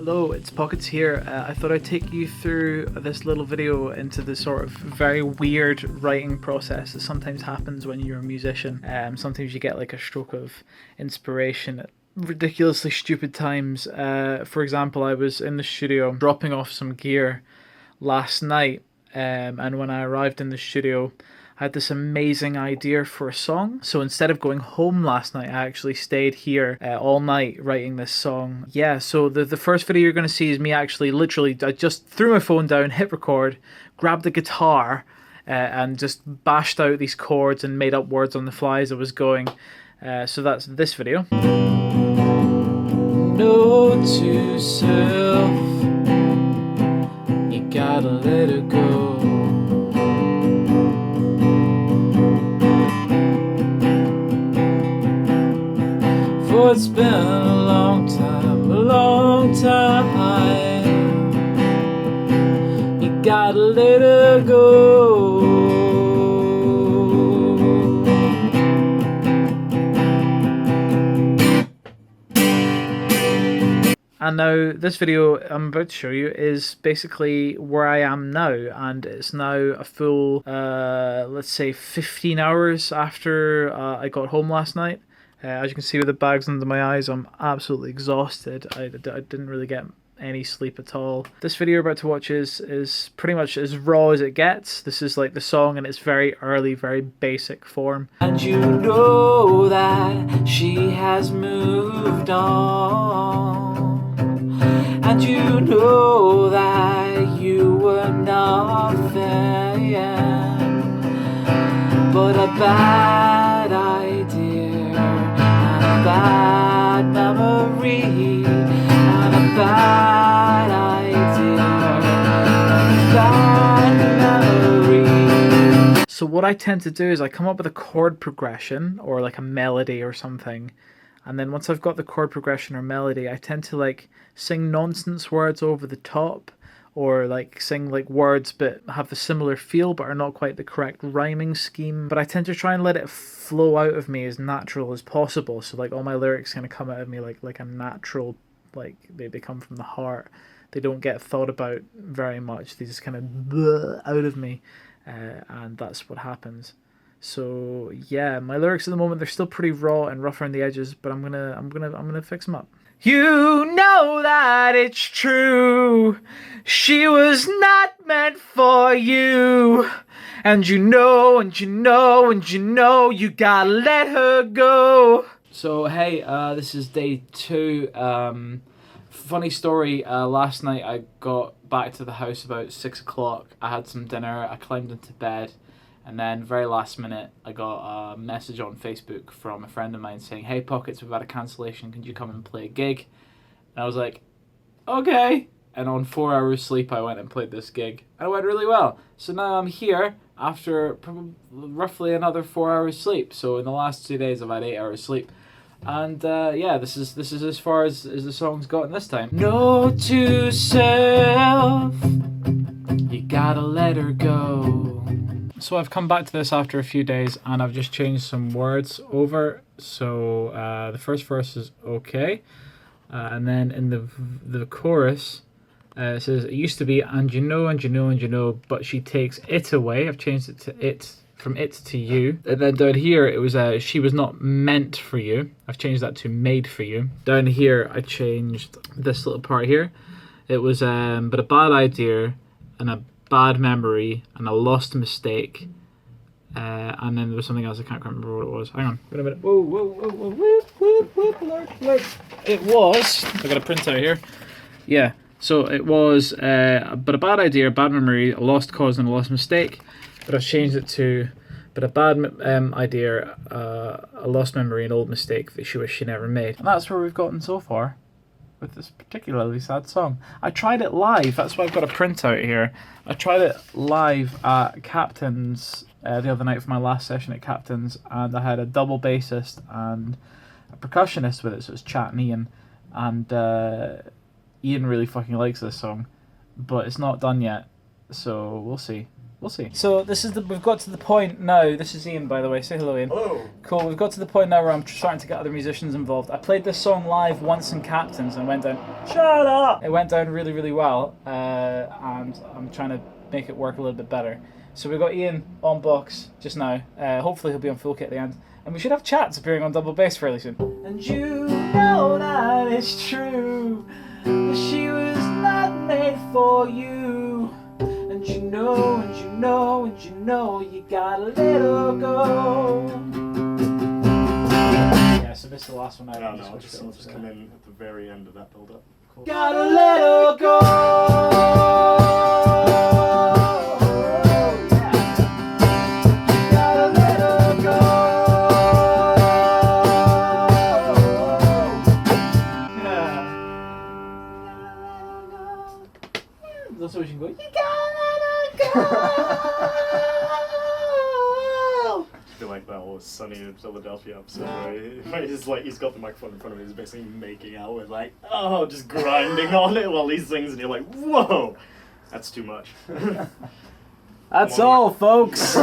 Hello, it's Pockets here. I thought I'd take you through this little video into the sort of very weird writing process that sometimes happens when you're a musician. Sometimes you get like a stroke of inspiration at ridiculously stupid times. For example, I was in the studio dropping off some gear last night, and when I arrived in the studio, I had this amazing idea for a song. So instead of going home last night, I actually stayed here all night writing this song. Yeah, so the first video you're going to see is me actually literally, I just threw my phone down, hit record, grabbed the guitar, and just bashed out these chords and made up words on the fly as I was going. So that's this video. Note to self, you gotta let it go. For it's been a long time, you gotta let it go. And now this video I'm about to show you is basically where I am now, and it's now a full, let's say 15 hours after I got home last night. As you can see with the bags under my eyes, I'm absolutely exhausted. I didn't really get any sleep at all. This video you're about to watch is pretty much as raw as it gets. This is like the song in its very early, very basic form. And you know that she has moved on, and you know that you were nothing but a bad idea, and a bad memory, and a bad idea, and a bad memory. So what I tend to do is I come up with a chord progression or like a melody or something, and then once I've got the chord progression or melody, I tend to like sing nonsense words over the top, or like sing like words but have the similar feel but are not quite the correct rhyming scheme. But I tend to try and let it flow out of me as natural as possible. So like all my lyrics kind of come out of me like a natural, like they come from the heart. They don't get thought about very much. They just kind of out of me, and that's what happens. So yeah, my lyrics at the moment, they're still pretty raw and rough around the edges, but I'm gonna fix them up. You know that it's true, she was not meant for you, and you know, and you know, and you know, you gotta let her go. So hey, this is day 2. Funny story, last night I got back to the house about 6 o'clock. I had some dinner, I climbed into bed, and then very last minute I got a message on Facebook from a friend of mine saying, "Hey Pockets, we've had a cancellation, could you come and play a gig?" And I was like, okay. And on 4 hours sleep I went and played this gig, and it went really well. So now I'm here after roughly another 4 hours sleep. So in the last 2 days I've had 8 hours sleep. And yeah, this is as far as the song's gotten this time. Note to self, you gotta let her go. So I've come back to this after a few days, and I've just changed some words over. So the first verse is okay, and then in the chorus it says, "It used to be and you know, and you know, and you know, but she takes it away." I've changed it to it, from it to you. And then down here it was "she was not meant for you." I've changed that to "made for you." Down here I changed this little part here. It was but a bad idea, and a bad memory, and a lost mistake, and then there was something else. I can't remember what it was. Hang on, wait a minute. Whoa, whoa, whoa, whoa, whoop, alert. It was, I got a printout here. Yeah, so it was but a bad idea, a bad memory, a lost cause, and a lost mistake. But I've changed it to but a bad idea, a lost memory, an old mistake that she wished she never made. And that's where we've gotten so far with this particularly sad song. I tried it live, that's why I've got a printout here. I tried it live at Captain's the other night for my last session at Captain's, and I had a double bassist and a percussionist with it, so it's Chat and Ian. And Ian really fucking likes this song, but it's not done yet, so we'll see. We'll see. So we've got to the point now. This is Ian, by the way. Say hello, Ian. Hello. Cool. We've got to the point now where I'm starting to get other musicians involved. I played this song live once in Captains and it went down. Shut up! It went down really, really well, and I'm trying to make it work a little bit better. So we've got Ian on box just now. Hopefully he'll be on full kit at the end, and we should have chats appearing on double bass fairly soon. And you know that it's true. She was not made for you. And you know, and you know, and you know, you gotta let her go. Yeah, so this is the last one I No, I'll just come in at the very end of that build-up. Cool. Gotta let her go. Yeah. Gotta let her go. Yeah. That's what we should go. You gotta let her go. I feel like that was Sunny in Philadelphia episode where he's got the microphone in front of him, he's basically making out with just grinding on it while he sings, and you're like, whoa, that's too much. That's all, folks.